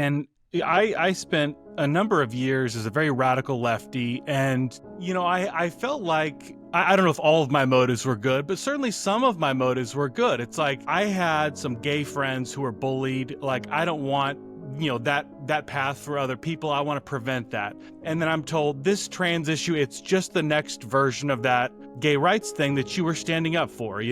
And I spent a number of years as a very radical lefty. And, I felt like, I don't know if all of my motives were good, but certainly some of my motives were good. It's like I had some gay friends who were bullied. Like, I don't want that path for other people. I want to prevent that. And then I'm told this trans issue, it's just the next version of that gay rights thing that you were standing up for.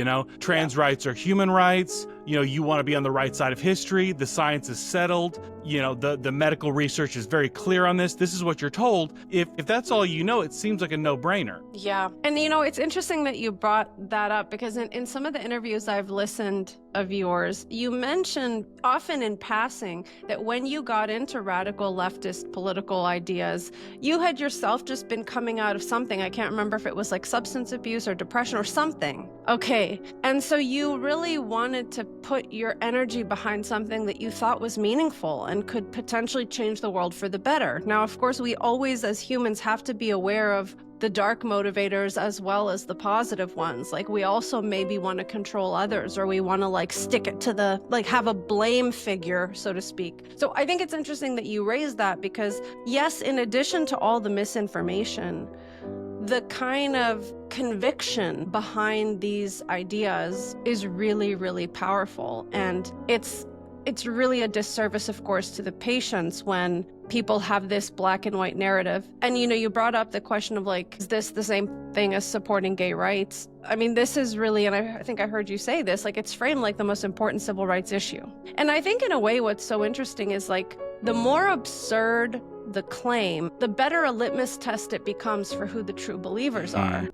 Trans rights are human rights. You want to be on the right side of history. The science is settled. The medical research is very clear on this. This is what you're told. If that's all it seems like a no-brainer. Yeah. And it's interesting that you brought that up, because in some of the interviews I've listened of yours, you mentioned often in passing that when you got into radical leftist political ideas, you had yourself just been coming out of something. I can't remember if it was like substance abuse or depression or something. Okay. And so you really wanted to put your energy behind something that you thought was meaningful and could potentially change the world for the better. Now, of course, we always as humans have to be aware of the dark motivators as well as the positive ones. Like, we also maybe want to control others, or we want to stick it to have a blame figure, so to speak. So I think it's interesting that you raised that, because yes, in addition to all the misinformation, the kind of conviction behind these ideas is really, really powerful. And it's really a disservice, of course, to the patients when people have this black and white narrative. And, you brought up the question of is this the same thing as supporting gay rights? I mean, this is really, and I think I heard you say this, it's framed like the most important civil rights issue. And I think in a way what's so interesting is the more absurd the claim, the better a litmus test it becomes for who the true believers are.